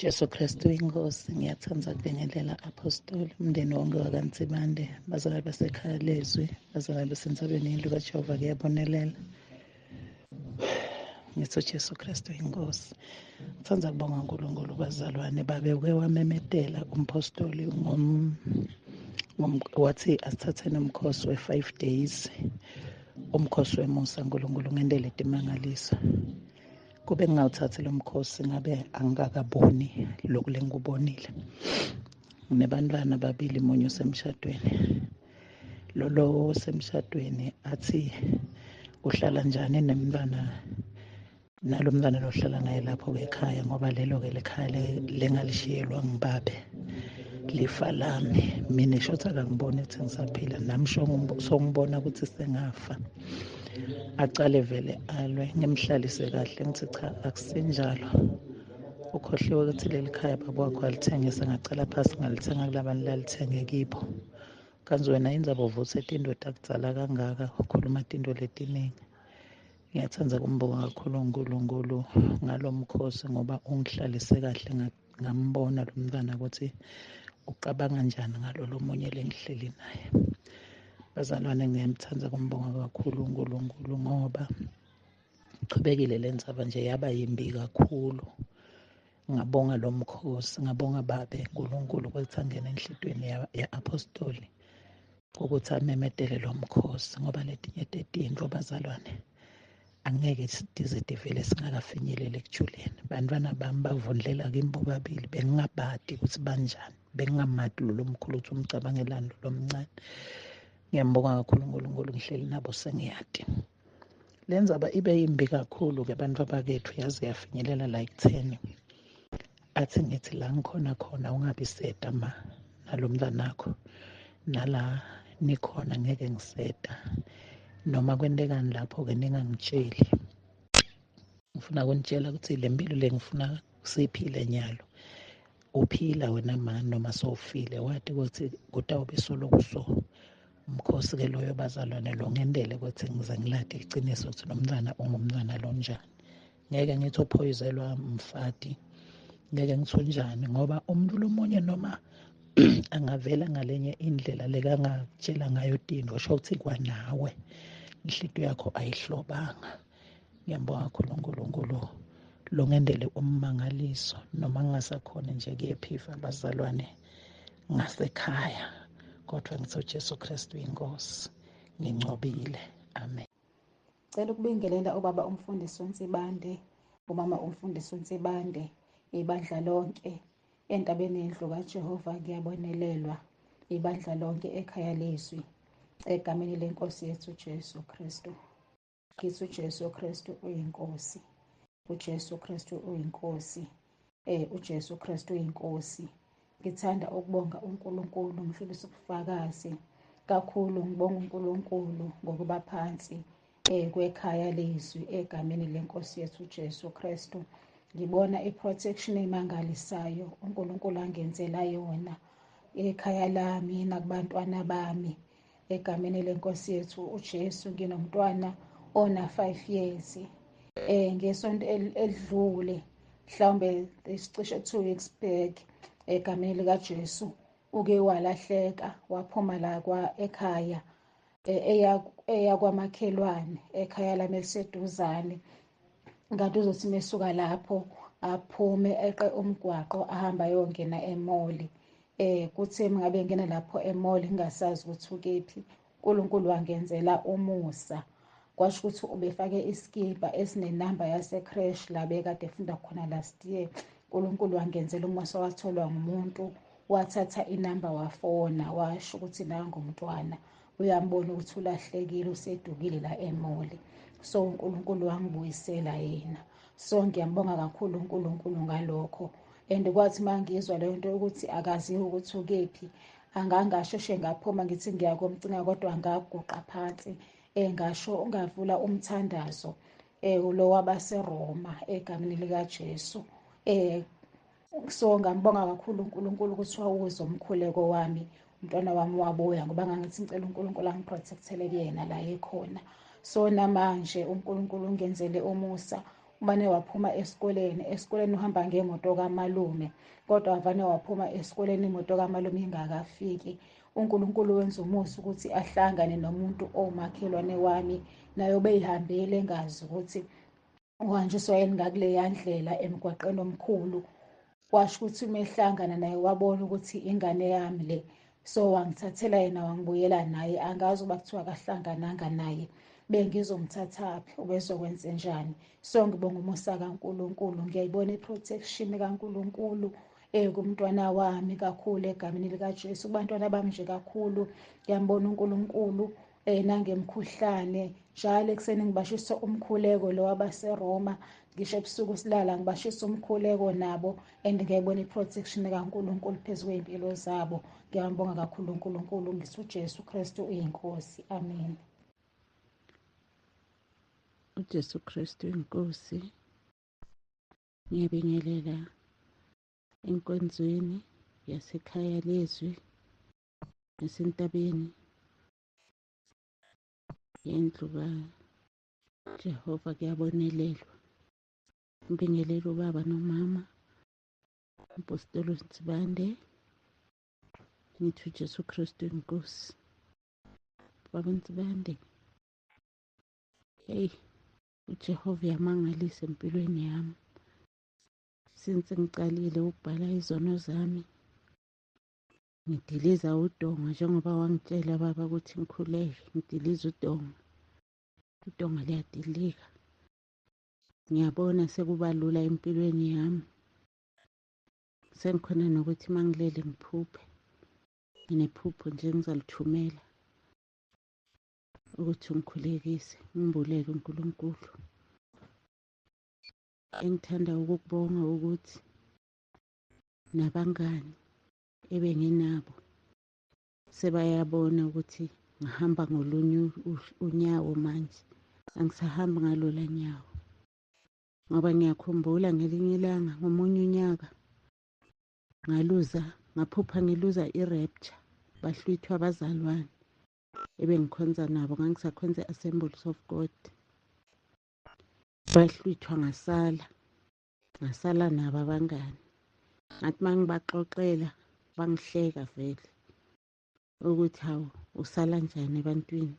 Jesu Kristu inkosi, ngiyathanda kubingelela apostoli umndeni wonke wakaNsibande, bazalwane basekhaya lezwi, bazalwane basentabeni yendlu kaJehova kuyabonelela. Ngithi uJesu Kristu inkosi. Ngithanda kubonga uNkulunkulu bazalwane babeke wamemetela umpostoli wathi asithatheni umkhosi we-5 days, umkhosi wemusa. Nkulunkulu ngendele timangaliso. Kube ngingawuthathi lo mkhosi ngabe angikakaboni lokhu lengikubonile. Nginebantwana babili, munye usemshadweni. Lo semshadweni athi uhlala njani nemntwana, nalo mntwana lohlala naye lapho-ke ekhaya, ngoba lelo-ke lekhaya lengalishiyelwa ngibabe lifa lami. Mina shotha akangiboni ukuthi ngisaphila, nami songibona ukuthi sengafa. Acale vele alwe, ngimhlalise kahle, ngithi cha akusinjalo, ukhohliwe ukuthi leli khaya baba wakho alithengise, ngacala phasi ngalithenga kulabani lalithenga kibo. Kanzi wena indzaba uvuthe tindoda kudzala kangaka, ukhuluma tinto letiningi. Ngiyathanda kumbonga kakhulu uNkulunkulu ngalo mkhosi, ngoba ungihlalise kahle, ngambona lo mntwana ukuthi ucabanga njani ngalolo munye lengihleli naye. Bazalwane, ngiyamthanda kumbonga kakhulu uNkulunkulu, ngoba chubekile le ndzaba nje yaba yimbi kakhulu. Ngabonga lo mkhosi, ngabonga babe uNkulunkulu ukuthi angene enhlitweni ya-apostoli ukuthi amemetele lo mkhosi, ngoba letinye tetinto bazalwane angeke sidize tivele singakafinyeleli ekujuleni. Bantwana bami bavundlela kimi bobabili, bengingabati ukuthi banjani, bengingamati lo mkhulu ukuthi umcabangelani lo mncane. Ngiyambonga kakhulu uNkulunkulu, ngihleli nabo sengiyati. Le ndzaba ibe yimbi kakhulu-ke bantu abakethu, yaze yafinyelela la ekutheni athi ngithi la ngikhona khona ungabi seta nalo mntanakho, nala nikhona ngeke ngiseta, noma kwentekani lapho-ke ningangitsheli. Ngifuna kunitshela ukuthi le mpilo le ngifuna siyiphile nyalo. Uphila wena mani noma sowufile, wati ukuthi kutawube soloku so. Umkhosi-ke loyo bazalwane lo ngendele ukuthi ngize ngilade iciniso ukuthi nomntwana ungumntwana lonjani. Ngeke ngithi uphoyizelwa mfati, ngeke ngithi unjani, ngoba umuntu lomunye noma angavela ngalenye indlela lekangakutshela ngayo tinto, sho ukuthi kwanawe inhlitiyo yakho ayihlobanga. Ngiyambonga kakhulu uNkulunkulu lo ngendele ummangaliso, noma ngingasakhona nje kuyephifa bazalwane ngasekhaya, kodwa ngithi uJesu Kristu inkosi, ngincobile. Amen. Cela ukubingelela ubaba umfundisi uNsibande, umama umfundisi uNsibande, ibandla lonke entabeni yendlu kaJehova kuyabonelelwa, ibandla lonke ekhaya lezwi, egameni lenkosi yethu Jesu Kristu. Ngithi uJesu Kristu uyinkosi, uJesu Kristu uyinkosi, uJesu Kristu uyinkosi. Ngithanda ukubonga uNkulunkulu, ngifisa ubufakazi kakhulu. Ngibonga uNkulunkulu ngokuba phansi kwekhaya lezwi egameni lenkosi yethu Jesu Kristu. Ngibona i-protection emangalisayo uNkulunkulu angenzela yona ekhaya lami nakubantwana bami egameni lenkosi yethu uJesu. Nginomntwana ona 5 years. Ngesonto elidlule mhlawumbe isicishe 2 weeks back, egameni likaJesu uke walahleka waphuma la ekhaya eya kwamakhelwane, ekhaya lami eliseduzane. Ngathi uzothi mesuka lapho aphume eqe umgwaqo ahamba yongena emoli. Kuthe ngabe ngena lapho emoli ngingasazi ukuthi ukephi, uNkulunkulu wangenzela umusa. Kwasho ukuthi ubefake iskipa esinenamba yase-crash la bekade efunda khona last year. uNkulunkulu wangenzela umusa, watholwa ngumuntu, wathatha inamba wafona, washo ukuthi nangu umntwana, uyambona ukuthi ulahlekile, usedukile la emoli. So uNkulunkulu wangibuyisela yena. So ngiyambonga kakhulu uNkulunkulu ngalokho. And kwathi mangizwa leyo nto ukuthi akaziwe ukuthi ukephi, angangasheshe ngaphuma ngithi ngiyakomcinga, kodwa ngaguqa phansi ngasho ungavula umthandazo lo wabaseRoma egameni likaJesu. So ngambonga kakhulu uNkulunkulu ukuthi wawuza umkhuleko wami, umntwana wami wabuya, ngoba ngangithi ngicela uNkulunkulu angiprotectele kuyena la ekhona. So namanje uNkulunkulu ungenzele umusa, umane waphuma esikoleni uhamba ngemoto kamalume, kodwa avane waphuma esikoleni imoto kamalume ingakafiki. uNkulunkulu wenza umusa ukuthi ahlangane nomuntu owumakhelwane wami, naye obeyihambile engazi ukuthi uhanjiswa yini ngakuleya ndlela emgwaqeni omkhulu. Washo ukuthi uma ehlangana naye wabona ukuthi ingane yami le, so wangithathela yena wangibuyela naye. Angazi uba kuthiwa kahlangananga naye bengizomthathaphi, ubezokwenze njani. So ngibonga umusa kaNkulunkulu, ngiyayibona i-protection kaNkulunkulu kumntwana wami kakhulu egameni likaJesu, kubantwana bami nje kakhulu. Ngiyambona uNkulunkulu nangemkhuhlane, njalo ekuseni ngibashisa umkhuleko lo wabaseRoma, ngisho ebusuku silala ngibashisa umkhuleko nabo, and ngiyayibona i-protection kaNkulunkulu phezu kwey'mpilo zabo. Ngiyambonga kakhulu uNkulunkulu, ngithi uJesu Kristu uyinkosi. Amen. uJesu Kristu inkosi. Ngiyabingelela enkonzweni yasekhaya lezwi nasentabeni yendlu kaJehova kuyabonelelwa. Ngibingelela ubaba nomama, umpostoli Nsibande. Ngithi uJesu Kristu inkosi. Baba Nsibande, hey, uJehova uyamangalisa empilweni yami. Since ngicalile ukubhala izono zami, ngidiliza udonga njengoba wangitshela baba ukuthi ngikhuleke, ngidiliza udonga. Udonga liyadilika. Ngiyabona sekuba lula empilweni yami. Sengikhona nokuthi mangilele ngiphuphe. Nginephupho nje ngizalithumela ukuthi ngikhulekise, ngimbulele uNkulunkulu. Engithanda ukukubonga ukuthi nabangani ebenginabo sebayabona ukuthi ngihamba ngolunye unyawo manje, angisahambi ngalola nyawo. Ngoba ngiyakhumbula ngelinye ilanga ngomunye unyaka ngaphupha ngiluza i-rapture, bahlwithwa abazalwane ebengikhonza nabo, ngangisakhonza i-Assemblies of God. Bahlwithwa ngasala nabo abangani. Ngathi uma ngibaxoxela bangihleka vele ukuthi hawu usala njani ebantwini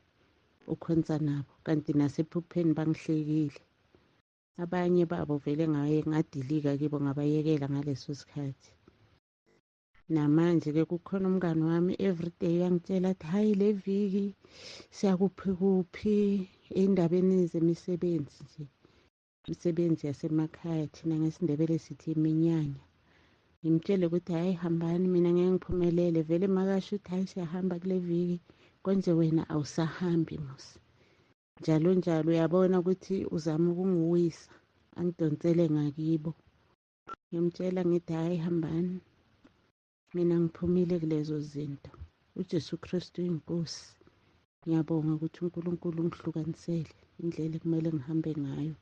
ukhonza nabo, kanti nasephupheni bangihlekile. Abanye babo vele ngadilika kibo, ngabayekela ngaleso sikhathi. Namanje-ke kukhona umngani wami everyday uyangitshela athi hayi le viki siyakuphi kuphi ey'ndabeni zemisebenzi nje, imisebenzi yasemakhaya, thina ngesiNdebele sithi iminyanya. Ngimtshele ukuthi hayi hambani, mina ngeke ngiphumelele. Vele makasho ukuthi hayi siyahamba kule viki, konje wena awusahambi musi. Njalo njalo uyabona ukuthi uzama ukungiwisa, angidonsele ngakibo. Ngimtshela ngithi hayi hambani, mina ngiphumile kulezo zinto. uJesu Kristu inkosi. Ngiyabonga ukuthi uNkulunkulu ungihlukanisele indlela ekumele ngihambe ngayo.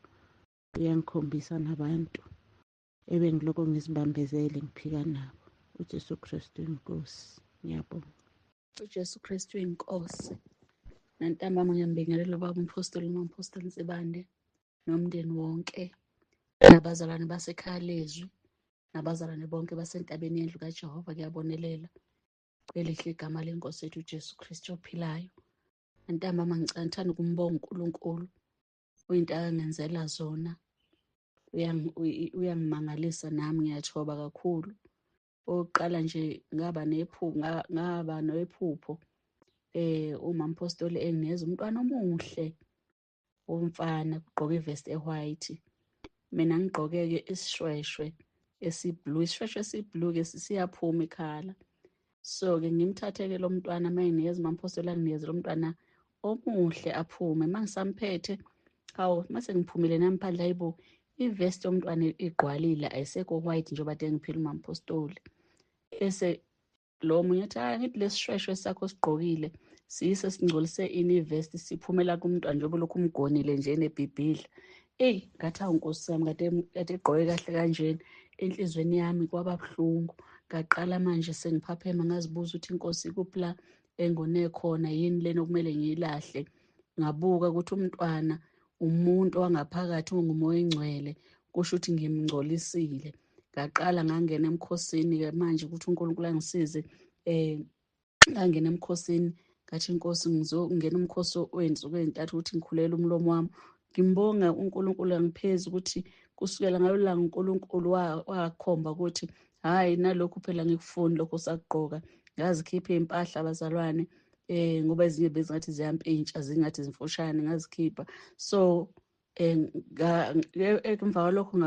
Uyangikhombisa nabantu ebengiloko ngizibambezele ngiphika nabo. uJesu Kristu inkosi. Ngiyabonga. uJesu Kristu inkosi. Nantambama ngiyambingelela ubaba umpostoli nompostoli Nsibande nomndeni wonke, nabazalwane basekhaya lezwi, nabazalwane bonke basentabeni yendlu kaJehova kuyabonelela. Elihle igama lenkosi yethu uJesu Kristu ophilayo. Nantambama ngithanda ukumbonga uNkulunkulu uyinto akangenzela zona. Uyangimangalisa nami ngiyathoba kakhulu. Oqala nje ngaba nephupho uma umpostoli engineza umntwana omuhle womfana ugqoke ivest e-white, mina ngigqoke-ke isishweshwe esiblue. Isishweshwe esiblue-ke siyaphuma ikhala. So-ke ngimthathe-ke lo mntwana mayinikeza umpostoli anginikeze lo mntwana omuhle aphume. Mangisamphethe, hawu mase ngiphumile nami phandle, hayibo ivest yomntwana igqwalile ayisekho white njengoba kade ngiphila umpostoli. Bese lo munye athi ngithi lesishweshwe sakho sigqokile siyise singcolise ini ivest, siphumela kumntwana njengoba lokhu umgonile nje nebhibhidla. Eyi ngathi hawu Nkosi yami, kade egqoke kahle kanjena. Enhlizweni yami kwaba buhlungu. Ngaqala manje sengiphaphema ngazibuza ukuthi Nkosi ikuphi la engone khona, yini lena okumele ngiyilahle. Ngabuka ukuthi umntwana umuntu wangaphakathi ongumoya engcwele, kusho ukuthi ngimngcolisile. Ngaqala ngangena emkhosini-ke manje ukuthi uNkulunkulu angisize. Ngangena emkhosini ngathi inkosi ngizongena umkhosi wey'nsuku ey'ntathu ukuthi ngikhulele umlomo wami. Ngimbonga uNkulunkulu angiphezi ukuthi kusukela ngalo langa uNkulunkulu wakhomba ukuthi hhayi nalokhu phela ngikufuni lokhu sakugqoka. Ngazikhipha iy'mpahla bazalwane, ngoba ezinye bezingathi ziyampintsha zingathi zimfushane ngazikhipha. So emva kwalokho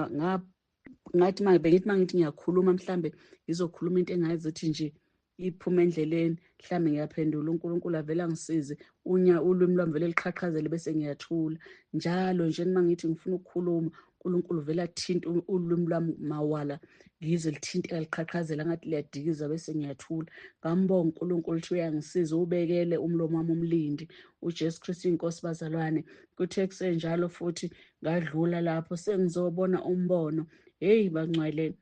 ngathi bengithi mangithi ngiyakhuluma mhlambe ngizokhuluma into engazi ukuthi nje iphuma endleleni, mhlambe ngiyaphendula uNkulunkulu avele angisize, ulwimi lwami vele liqhaqhazele bese ngiyathula. Njalo nje mangithi ngifuna ukukhuluma uNkulunkulu vele athinta ulwimi lwami mawala, ngize lithinteka liqhaqhazela ngathi liyadikiza bese ngiyathula. Ngambonga uNkulunkulu ukuthi uyangisiza, ubekele umlomo wami umlindi, uJesu Kristu inkosi bazalwane. Kuthe kusenjalo futhi ngadlula lapho sengizobona umbono. Hey bangcwele,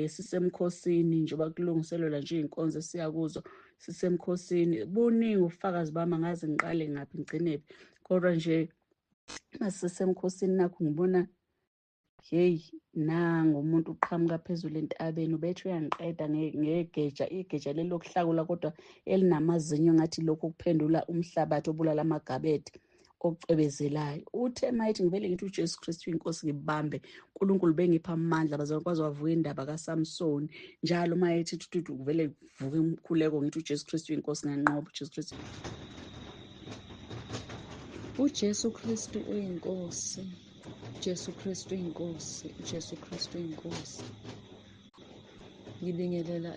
sisemkhosini njengoba kulungiselelwa nje iy'nkonzo esiya kuzo, sisemkhosini. Buningi ubufakazi bami, angazi ngiqale ngaphi ngigcinephi, kodwa nje masisemkhosini nakho ngibona heyi nangu umuntu uqhamuka phezulu entabeni, ubethe uyangiqeda ngegeja, igeja leli lokuhlakula kodwa elinamazinyo ngathi lokhu kuphendula umhlabathi obulala amagabede okucwebezelayo. Uthe mayethi ngivele ngithi uJesu Kristu inkosi ngibambe, uNkulunkulu bengipha amandla bazakwazi wavuka indaba kaSamsoni. Njalo mayethi thuthuthu kuvele kuvuka umkhuleko ngithi uJesu Kristu inkosi nganqoba uJesu Kristu. uJesu Kristu uyinkosi, uJesu Kristu uyinkosi, uJesu Kristu uyinkosi. Ngibingelela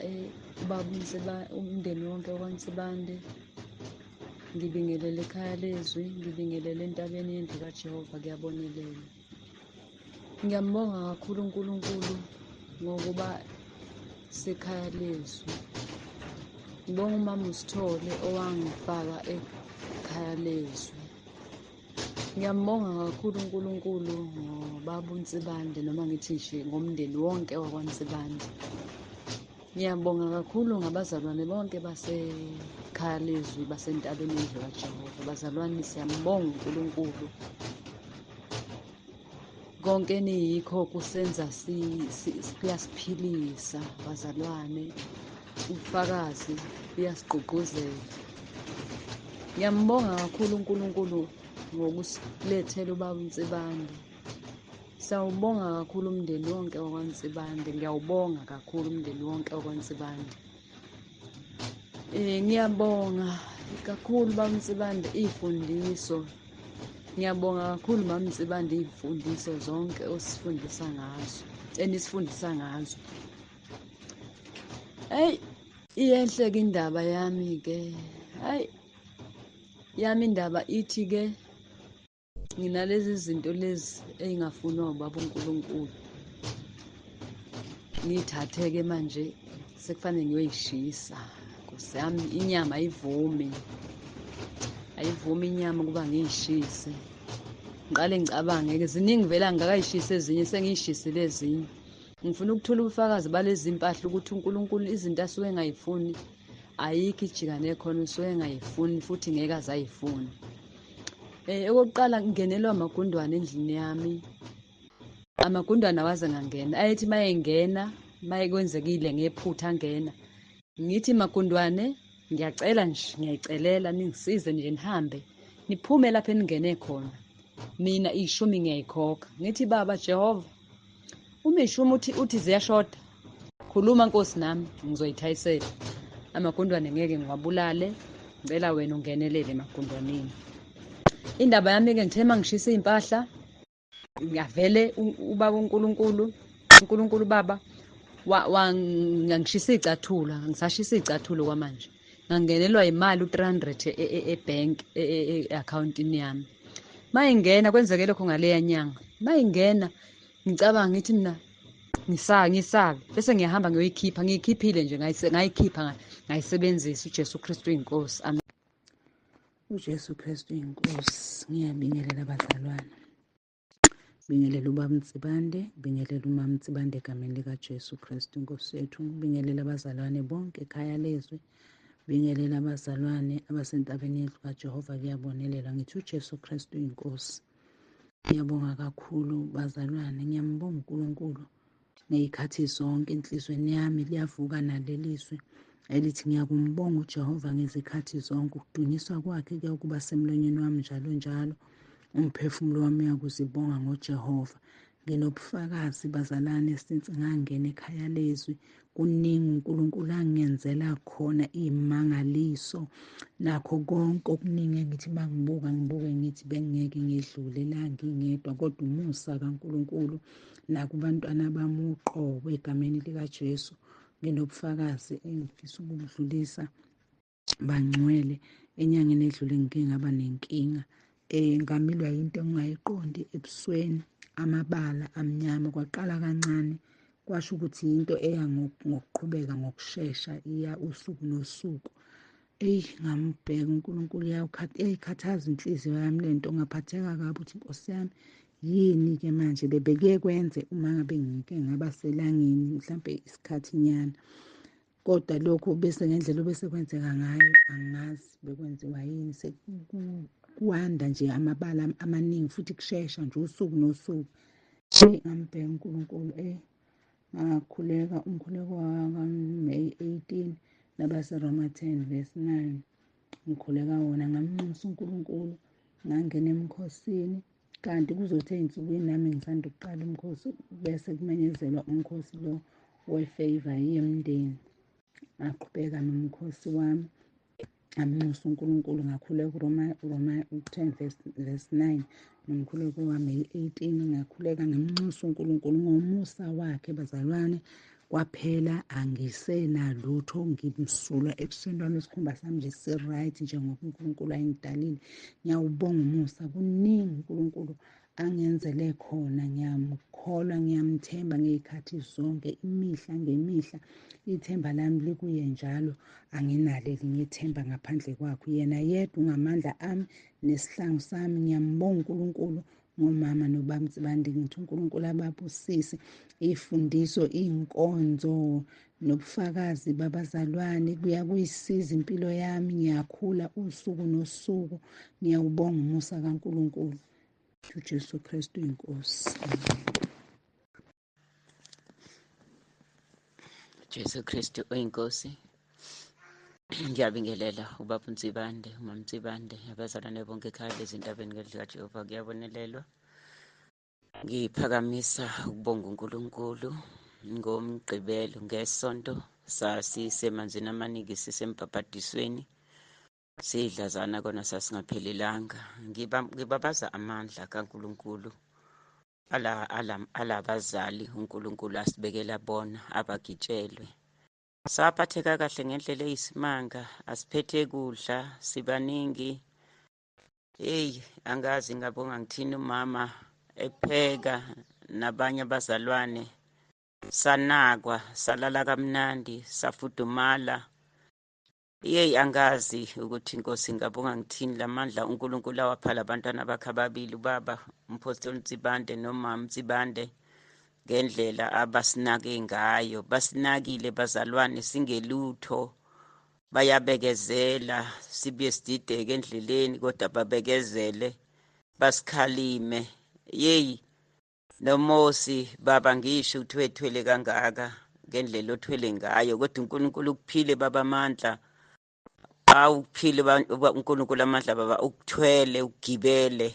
ubaba umndeni wonke wakwaNsibande, ngibingelela ekhaya lezwi, ngibingelela entabeni yendlu kaJehova kuyabonelela. Ngiyambonga kakhulu uNkulunkulu ngokuba sekhaya lezwi. Ngibonga umama uSithole owangifaka ekhaya lezwi. Ngiyambonga kakhulu uNkulunkulu ngobaba uNsibande, noma ngithi nje ngomndeni wonke wakwaNsibande. Ngiyabonga kakhulu ngabazalwane bonke basekhaya lezwi basentabeni yendlu kaJehova. Bazalwane, siyambonga uNkulunkulu. Konke niyikho kusenza kuyasiphilisa bazalwane, ubufakazi buyasigqugquzela. Ngiyambonga kakhulu uNkulunkulu ngokusilethela ubaba uNsibande. Sawubonga kakhulu umndeni wonke wakwaNsibande, ngiyawubonga kakhulu umndeni wonke wakwaNsibande. Ngiyabonga kakhulu baba uNsibande iy'fundiso. Ngiyabonga kakhulu baba uNsibande iy'fundiso zonke osifundisa ngazo, enisifundisa ngazo. Hayi, iyehle-ke indaba yami-ke. Hayi, yami indaba ithi-ke nginalezi zinto lezi ey'ngafunwa ubaba uNkulunkulu. Ngiy'thathe-ke manje sekufanele ngiyoy'shisa. Nkosi yami, inyama ayivumi inyama ukuba ngiy'shise. Ngiqale ngicabange-ke ziningi vele angikakay'shisi ezinye, sengiy'shisile ezinye. Ngifuna ukuthola ubufakazi balezi mpahla ukuthi uNkulunkulu izinto asuke engay'funi ayikho ijika nekhona, usuke engay'funi futhi ngeke aze ay'funi. Okokuqala ngingenelwa amagundwane endlini yami. Amagundwane awaze ngangena, ayethi mayengena, mayekwenzekile ngephutha angena, ngithi magundwane ngiyacela nje, ngiyayicelela ningisize nje nihambe niphume lapho eningene khona, mina ishumi ngiyayikhokha. Ngithi baba Jehova, uma ishumi uthi ziyashoda, khuluma Nkosi nami ngizoyithayisela. Amagundwane ngeke ngiwabulale, ngicela wena ungenelele emagundwaneni. Indaba yami-ke ngithe mangishisa iy'mpahla, ngavele ubaba uNkulunkulu baba ngangishisa iy'cathulo, ngisashisa iy'cathulo kwamanje. Ngangingenelwa imali u-300 ebhenki e-akhawuntini yami. Mayingena kwenzeke lokho ngaleya nyanga, mayingena ngicabanga ngithi mina ngisabe bese ngiyahamba ngiyoyikhipha, ngiyikhiphile nje ngayikhipha ngayisebenzisa. uJesu Kristu inkosi. uJesu Kristu inkosi. Ngiyabingelela abazalwane, bingelela ubaba Mtsibande, bingelela umama Mtsibande egameni likaJesu Kristu inkosi yethu. Bingelela abazalwane bonke ekhaya lezwi, bingelela abazalwane abasentabeni yendlu kaJehova kuyabonelela. Ngithi uJesu Kristu inkosi. Ngiyabonga kakhulu bazalwane, ngiyambonga uNkulunkulu ngey'khathi zonke. Enhlizweni yami liyavuka naleliswe elithi ngiyakumbonga uJehova ngezikhathi zonke. Ukudunyiswa kwakhe kuyakuba semlonyeni wami njalo njalo. Umphefumulo wami uyakuzibonga ngoJehova. Nginobufakazi bazalwane, since ngangena ekhaya lezwi, kuningi uNkulunkulu angenzela khona iy'mangaliso nakho konke okuningi engithi mangibuka ngibuke ngithi bengingeke ngedlule la ngingedwa, kodwa umusa kaNkulunkulu nakubantwana bami uqobo egameni likaJesu. Nginobufakazi engifisa ukubudlulisa bangcwele. Enyangeni edlule ngike ngaba nenkinga, ngamilwa yinto engingayiqondi ebusweni, amabala amnyama. Kwaqala kancane, kwasho ukuthi yinto eya ngokuqhubeka ngokushesha, iya usuku nosuku. Ngambheka uNkulunkulu, yayikhathaza inhliziyo yami le nto, ngaphatheka kabi ukuthi Nkosi yami, yini-ke manje bebekuye kwenze uma ngabe ngike ngaba selangeni mhlampe isikhathi nyana. Kodwa lokhu bese ngendlela obese kwenzeka ngayo angazi bekwenziwa yini. Kwanda nje amabala amaningi futhi kushesha nje usuku nosuku. Ngambheka uNkulunkulu, ngakhuleka umkhuleko waka-May 18 nabaseRoma 10:9. Ngikhuleka wona, ngamnxusa uNkulunkulu, ngangena emkhosini. Kanti kuzothi ey'nsukwini nami ngisanda ukuqala umkhosi, bese kumenyezelwa umkhosi lo we-favor yemndeni. Ngaqhubeka nomkhosi wami, ngamnxusa uNkulunkulu, ngakhuleka uRoma 10:9 nomkhuleko wami 18. Ngakhuleka ngamnxusa uNkulunkulu ngomusa wakhe bazalwane. Kwaphela angisenalutho, ngimsulwa ebusweni bami, isikhumba sami nje si-right njengoba uNkulunkulu ayengidalile. Ngiyawubonga umusa, kuningi uNkulunkulu angenzele khona. Ngiyamkholwa, ngiyamthemba ngey'khathi zonke, imihla ngemihla. Ithemba lami likuye njalo, anginalo elinye ithemba ngaphandle kwakho. Yena yedwa ungamandla ami nesihlangu sami. Ngiyambonga uNkulunkulu ngomama nobaba Mtsibande, ngithi uNkulunkulu ababusise iy'fundiso, iy'nkonzo nobufakazi babazalwane. Kuyisiza impilo yami, ngiyakhula usuku nosuku. Ngiyawubonga umusa kaNkulunkulu. uJesu Kristu inkosi. Jesu Kristu oyinkosi. Ngiyabingelela ubaba uNtsibande, umama Ntsibande, abazalwane bonke ekhaya lezintabeni likaJehova kuyabonelelwa. Ngiphakamisa ukubonga uNkulunkulu ngomgqibelo ngesonto sasisemanzini amaningi, sisembhabhadisweni, sidlazana kona sasingaphelelanga. Ngibabaza amandla kaNkulunkulu alabazali uNkulunkulu asibekela bona abagitshelwe. Saphatheka kahle ngendlela eyisimanga, asiphethe kudla, sibaningi. Angazi ngabonga ngithini umama epheka nabanye abazalwane, sanakwa, salala kamnandi, safudumala. Angazi ukuthi Nkosi ngabonga ngithini lamandla uNkulunkulu awaphala abantwana bakhe ababili, ubaba uMphostoli Ntsibande nomama Ntsibande, ngendlela abasinake ngayo. Basinakile bazalwane singelutho, bayabekezela, sibuye sidideke endleleni kodwa babekezele, basikhalime. Nomosi baba, ngisho ukuthi wethwele kangaka ngendlela othwele ngayo, kodwa uNkulunkulu ukuphile baba amandla. Awukuphile uNkulunkulu amandla baba, ukuthwele, ukugibele.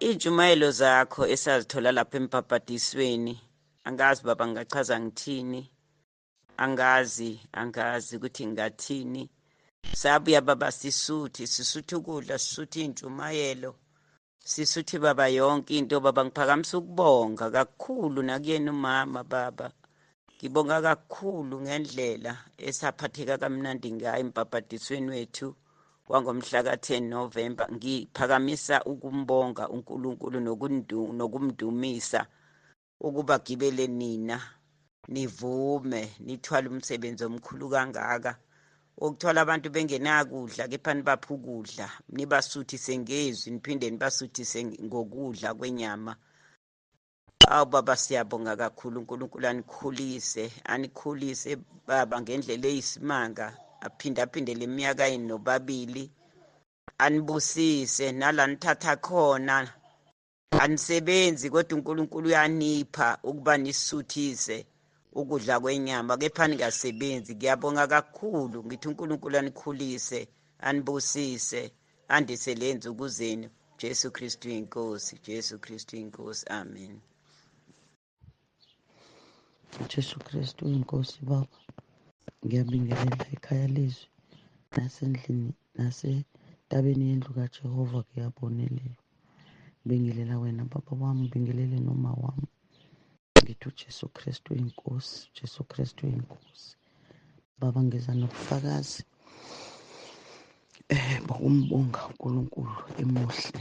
Iy'ntshumayelo zakho esazithola lapha embhabhadisweni, angazi baba ngingachaza ngithini, angazi ukuthi ngingathini. Sabuya baba sisuthi ukudla, sisuthi iy'ntshumayelo, sisuthi baba yonke into baba. Ngiphakamisa ukubonga kakhulu nakuyena umama baba. Ngibonga kakhulu ngendlela esaphatheka kamnandi ngayo embhabhadisweni wethu wangomhla ka-10 November. Ngiphakamisa ukumbonga uNkulunkulu nokumdumisa ukuba gibele nina, nivume, nithwale umsebenzi omkhulu kangaka, ukuthwala abantu bengenakudla kepha nibaphe ukudla, nibasuthise ngezwi, niphinde nibasuthise ngokudla kwenyama. Baba siyabonga kakhulu, uNkulunkulu anikhulise baba ngendlela eyisimanga, aphinde leminyaka yenu nobabili, anibusise nala nithatha khona anisebenzi kodwa uNkulunkulu uyanipha ukuba nisuthise ukudla kwenyama, kepha ningasebenzi. Ngiyabonga kakhulu, ngithi uNkulunkulu anikhulise, anibusise, andise le nzuku zenu. Jesu Kristu inkosi, Jesu Kristu inkosi. Amen. Jesu Kristu inkosi Baba, ngiyabingelela ekhaya lizwi nasendlini nasentabeni yendlu kaJehova kuyabonelela. Bingelela wena Baba wami, bingelele noma wami. Ngithi uJesu Kristu inkosi, Jesu Kristu inkosi. Baba, ngiza nobufakazi bokumbonga uNkulunkulu emuhle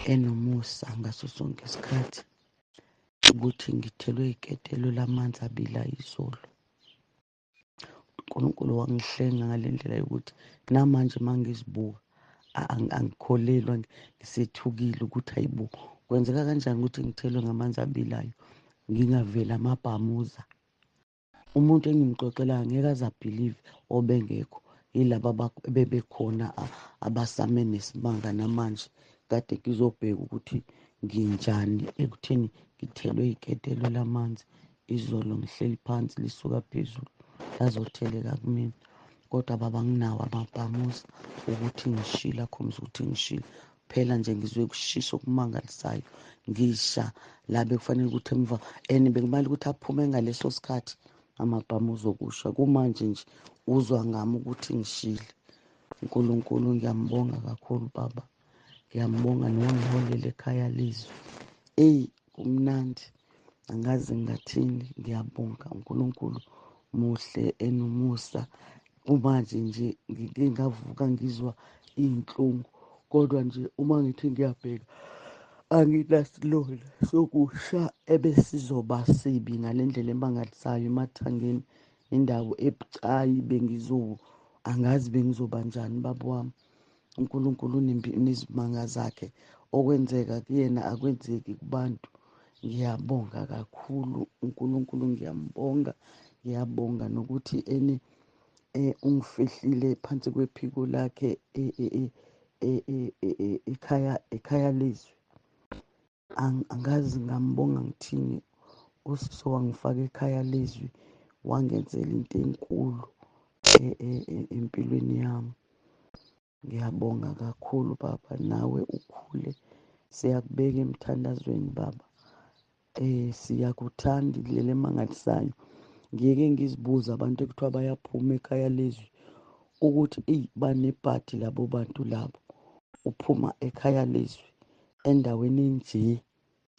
enomusa ngaso sonke isikhathi, ukuthi ngithelwe iketelo lamanzi abila izolo. uNkulunkulu wangihlenga ngale ndlela yokuthi namanje mangizibuka angikholelwa, ngisethukile ukuthi hayibo kwenzeka kanjani ukuthi ngithelwe ngamanzi abilayo ngingavela amabhamuza. Umuntu engimxoxelayo ngeke aze abhilive obengekho yilaba bebekhona abasame nesimanga namanje kade ngizobheka ukuthi nginjani ekutheni ngithelwe iketelo lamanzi izolo ngihleli phansi lisuka phezulu lazotheleka kumina. Kodwa Baba, nginawo amabhamuza ukuthi ngishila, akhombisa ukuthi ngishila. Phela nje ngizwe kushisa okumangalisayo, ngisha la bekufanele ukuthi emva bekumele ukuthi aphume ngaleso sikhathi amabhamuza okusha. Kumanje nje uzwa ngami ukuthi ngishile. uNkulunkulu ngiyambonga kakhulu Baba, ngiyambonga nowangiholela ekhaya lizwi. Kumnandi, angazi ngingathini. Ngiyabonga uNkulunkulu muhle enomusa. Kumanje nje ngike ngavuka ngizwa iy'nhlungu, kodwa nje uma ngithi ngiyabheka anginasilona sokusha ebesizoba sibi ngale ndlela emangalisayo emathangeni, indawo ebucayi angazi bengizoba njani. Baba wami, uNkulunkulu unezimanga zakhe, okwenzeka kuyena akwenzeki kubantu. Ngiyabonga kakhulu uNkulunkulu, ngiyabonga nokuthi ungifihlile phansi kwephiko lakhe ekhaya lizwi. Angazi ngambonga ngithini. uSiso wangifaka ekhaya lizwi, wangenzela into enkulu empilweni yami. Ngiyabonga kakhulu Baba, nawe ukhule. Siyakubeka emthandazweni Baba. Siyakuthanda indlela emangalisayo. Ngiyeke ngizibuza abantu ekuthiwa bayaphuma ekhaya lizwi ukuthi banebhadi labo bantu labo. Uphuma ekhaya lizwi endaweni enje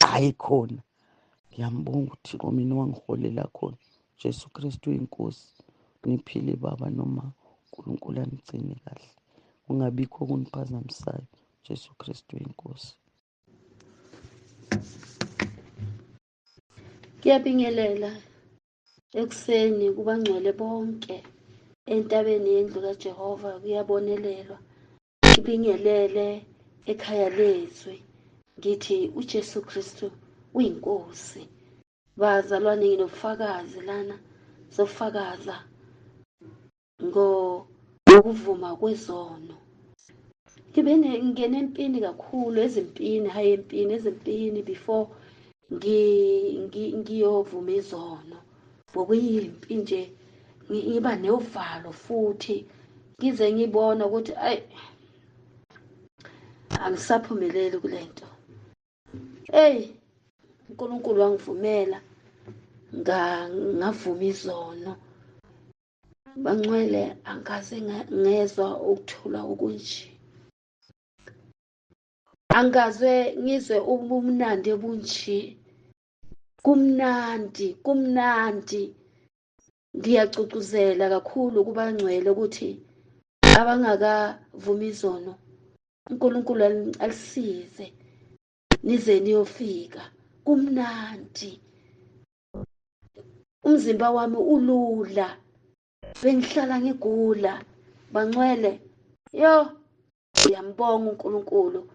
hayi khona. Ngiyambonga uThixo mina wangiholela khona. Jesu Kristu inkosi. Niphile Baba, noma uNkulunkulu anigcine kahle, kungabikho okuniphazamisayo. Jesu Kristu inkosi. Ngiyabingelela ekuseni kubangcwele bonke entabeni yendlu kaJehova kuyabonelelwa. Ngibingelele ekhaya lezwi, ngithi uJesu Kristu uyinkosi. Bazalwane, nginobufakazi lana sofakaza ngokuvuma kwezono. Ngingene empini kakhulu, ezimpini before ngiyovuma izono. Ngokuyimpi nje ngiba nevalo futhi ngize ngibona ukuthi angisaphumeleli kulento. uNkulunkulu wangivumela ngavuma izono. Bangcwele, angikaze ngezwa ukuthula okunje. Angikaze ngizwe ubumnandi obunje. Kumnandi. Ngiyacucuzela kakhulu kubangcwele ukuthi abangakavumi izono, uNkulunkulu alisize nize niyofika. Kumnandi. Umzimba wami ulula, bengihlala ngigula. Bangcwele, ngiyambonga uNkulunkulu.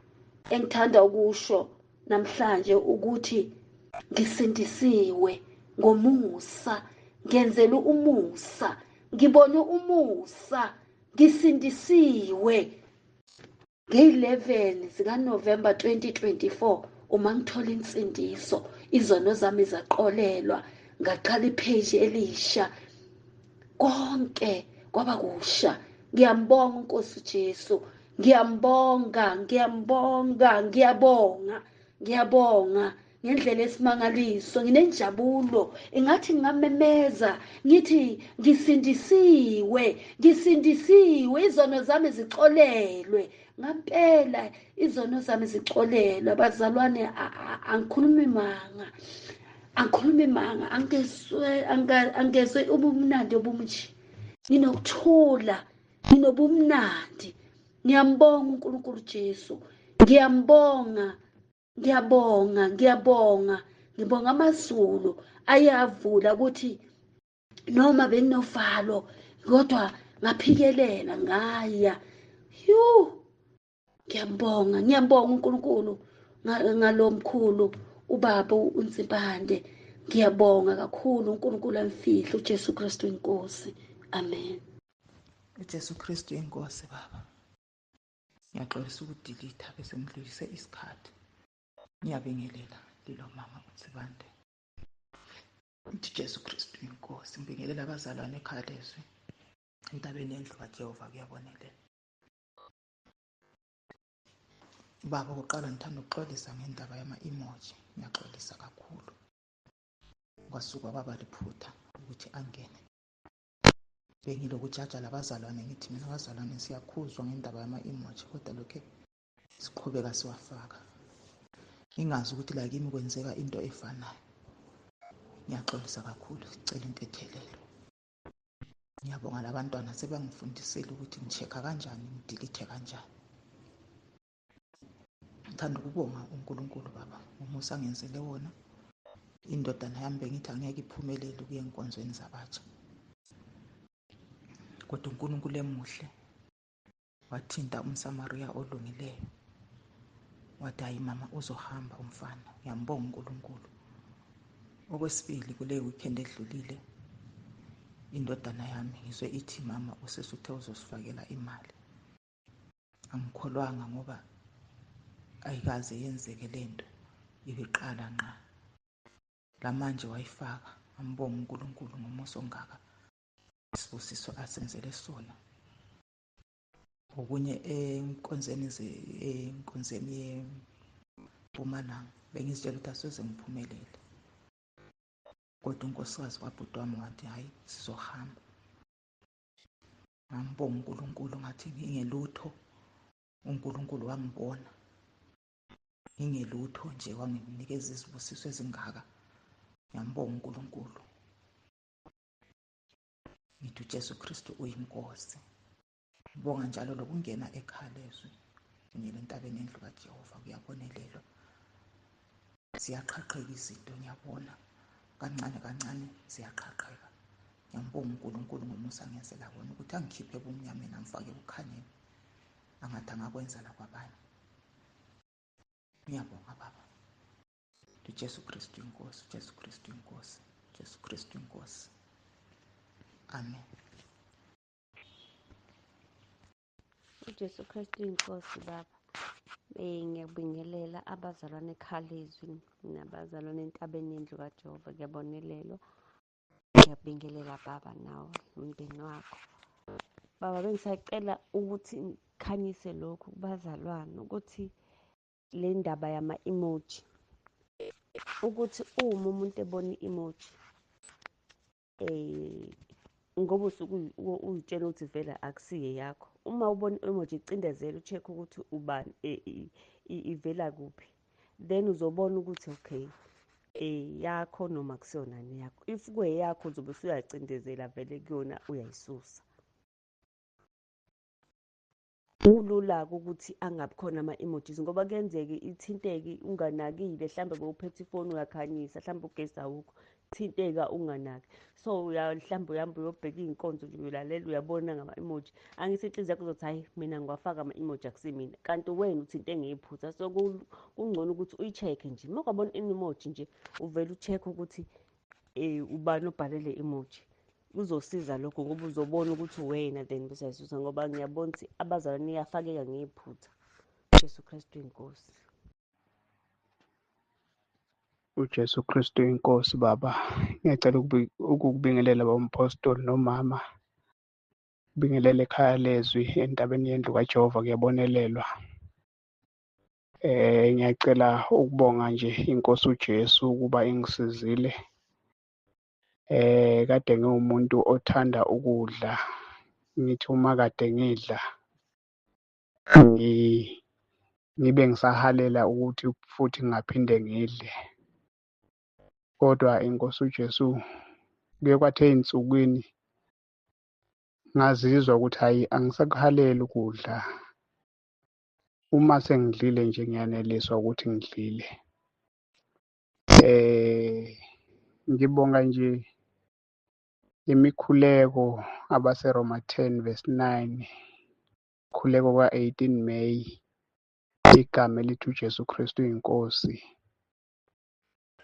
Engithanda ukusho namhlanje ukuthi ngisindisiwe ngomusa. Ngenzela umusa, ngibone umusa, ngisindisiwe. nge-11 zikaNovemba 2024 uma ngithola insindiso, izono zami zaqolelwa, ngaqala ipheji elisha, konke kwaba kusha. Ngiyambonga uNkosi Jesu, ngiyabonga ngendlela esimangaliso. Nginenjabulo, ingathi ngamemeza ngithi ngisindisiwe, izono zami zixolelwe. Ngampela izono zami zixolelwe. Abazalwane, angikhulumi manga, angezwe ubumnandi obumnje, nginokuthula, nginobumnandi. Ngiyambonga uNkulunkulu Jesu, ngiyabonga amazulu ayavula ukuthi noma beninovalo kodwa ngaphikelela ngaya. Ngiyambonga uNkulunkulu ngalo mkhulu ubaba uNzibande. Ngiyabonga kakhulu uNkulunkulu amfihle, uJesu Kristu inkosi. Amen. uJesu Kristu inkosi. Baba, ngiyaxolisa ukudilitha bese ngidlulise isikhathi. Ngiyabingelela lilo mama uNzibande. Uthi Jesu Kristu inkosi. Ngibingelela abazalwane ekhaya lezwi, entabeni yendlu kaJehova kuyabonelela. Baba, kuqala ngithanda ukuxolisa ngendaba yama-emoji. Ngiyaxolisa kakhulu. Kwasuka kwaba liphutha ukuthi angene. Bengilokujaja labazalwane ngithi mina abazalwane siyakhuzwa ngendaba yama-emoji, kodwa lokhu siqhubeka siwafaka. Ngingazi ukuthi la kimi kwenzeka into efanayo. Ngiyaxolisa kakhulu, sicela intethelelo. Ngiyabonga labantwana sebangifundisile ukuthi ngi-check-a kanjani, ngidilithe kanjani. Ngithanda ukubonga uNkulunkulu Baba ngomusa angenzele wona. Indodana yami bengithi angeke iphumelele ukuya enkonzweni zabatsha, kodwa uNkulunkulu emuhle wathinta umSamariya olungileyo, wathi hayi mama, uzohamba umfana. Ngiyambonga uNkulunkulu. Okwesibili, kule weekend edlulile indodana yami ngizwe ithi mama, usesuthe uzosifakela imali. Angikholwanga ngoba ayikaze yenzeke lento, ibiqala nqa. Lamanje wayifaka. Ngambonga uNkulunkulu ngomusa ongaka, isibusiso asenzele sona. Okunye enkonzeni yeMpumalanga bengizitshela ukuthi asoze ngiphumelele, kodwa unkosikazi kabhuti wami wathi hayi, sizohamba. Ngambonga uNkulunkulu, ngathi ngingelutho uNkulunkulu wangibona, ngingelutho nje wanginikeza izibusiso ezingaka. Ngiyambonga uNkulunkulu. Ngithi uJesu Kristu uyinkosi. Ngibonga njalo lokungena ekhaya lezwi, ngiyele entabeni yendlu kaJehova kuyabonelelwa. Ziyaqhaqheka izinto, ngiyabona kancane kancane ziyaqhaqheka. Ngiyambonga uNkulunkulu ngomusa angenzela wona ukuthi angikhiphe ebumnyameni amfake ebukhanyeni, angathi angakwenza la kwabanye. Ngiyabonga Baba. uJesu Kristu inkosi, uJesu Kristu inkosi, uJesu Kristu inkosi. Amen. uJesu Kristu inkosi. Baba, ngiyabingelela abazalwane ekhaya lezwi nabazalwane entabeni yendlu kaJehova. Ngiyabonelelwa, ngiyabingelela Baba nawe umndeni wakho. Baba, bengisacela ukuthi ngikhanyise lokhu kubazalwane, ukuthi le ndaba yama-emoji, ukuthi uma umuntu ebona i-emoji ngoba usuke uyitshela ukuthi vele akusiye yakho. Uma ubona i-emoji icindezela, ucheck ukuthi ubani, ivela kuphi, then uzobona ukuthi okay, yakho noma kusiyona yakho. If kuyeyakho uzobe usuyacindezela vele kuyona, uyayisusa. Kulula-ke ukuthi angabi khona ama-emojis ngoba kuyenzeka ithinteke unganakile, mhlawumbe bewuphethe ifoni uyakhanyisa, mhlawumbe ugesi awukho, thinteka unganaki. So mhlawumbe uyahamba uyobheka iy'nkonzo nje, uyolalela, uyabona ngama-emoji. Angithi inhliziyo yakho uzothi hayi, mina ngiwafaka ama-emoji akusimina, kanti wena uthinte ngephutha. So kungcono ukuthi uyi-check-e nje. Uma kwabona i-emoji nje uvele u-check ukuthi ubani obhale le emoji. Kuzosiza lokho ngoba uzobona ukuthi wena then bese uyayisusa, ngoba ngiyabona ukuthi abazalwane iyafakeka ngephutha. ujesu kristu inkosi. uJesu Kristu inkosi baba. Ngiyacela ukukubingelela bawumpostoli nomama. Bingelela ekhaya lezwi entabeni yendlu kaJehova kuyabonelelwa. Ngiyacela ukubonga nje inkosi uJesu ukuba ingisizile. Kade ngiwumuntu othanda ukudla. Ngithi uma kade ngidla ngibe ngisahalela ukuthi futhi ngingaphinde ngidle. Kodwa inkosi uJesu kuye kwathi ey'nsukwini ngazizwa ukuthi hayi angisakuhaleli ukudla. Uma sengidlile nje ngiyaneliswa ukuthi ngidlile. Ngibonga nje imikhuleko abaseRoma 10:9, khuleko ka-18 May, igama elithi uJesu Kristu inkosi.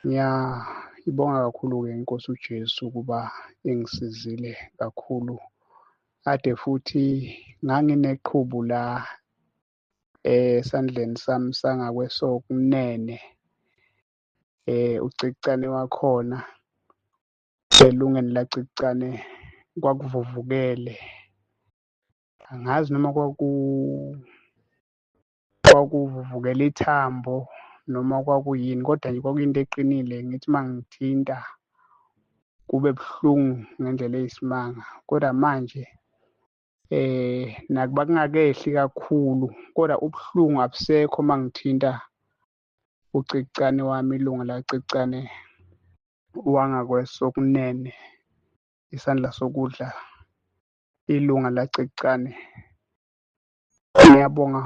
Ngiyayibonga kakhulu-ke inkosi uJesu ukuba ingisizile kakhulu. Ade futhi ngangineqhubu la esandleni sami sangakwesokunene, ucikicane wakhona elungeni lacikicane kwakuvuvukele. Angazi noma kwakuvuvukela ithambo noma kwakuyini, kodwa nje kwakuyinto eqinile. Ngithi uma ngithinta kube buhlungu ngendlela eyisimanga, kodwa manje nakuba kungakehli kakhulu, kodwa ubuhlungu abusekho uma ngithinta ucikicane wami, ilunga lacikicane wangakwesokunene, isandla sokudla, ilunga lacikicane. Ngiyabonga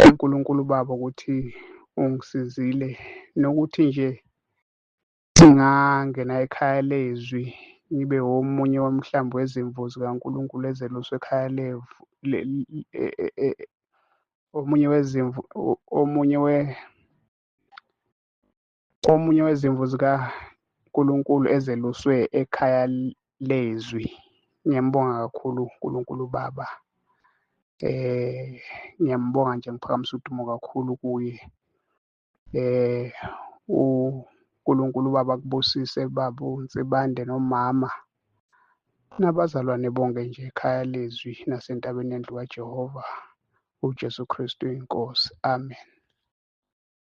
uNkulunkulu Baba ukuthi ungisizile nokuthi nje ngingangena ekhaya lezwi ngibe omunye mhlawumbe wezimvu zikaNkulunkulu ezeluswe ekhaya omunye wezimvu zikaNkulunkulu ezeluswe ekhaya lezwi. Ngiyambonga kakhulu uNkulunkulu Baba. Ngiyambonga nje, ngiphakamisa udumo kakhulu kuye. uNkulunkulu Baba kubusise baba uNsibande nomama nabazalwane bonke nje ekhaya lezwi nasentabeni yendlu kaJehova. uJesu Kristu inkosi. Amen.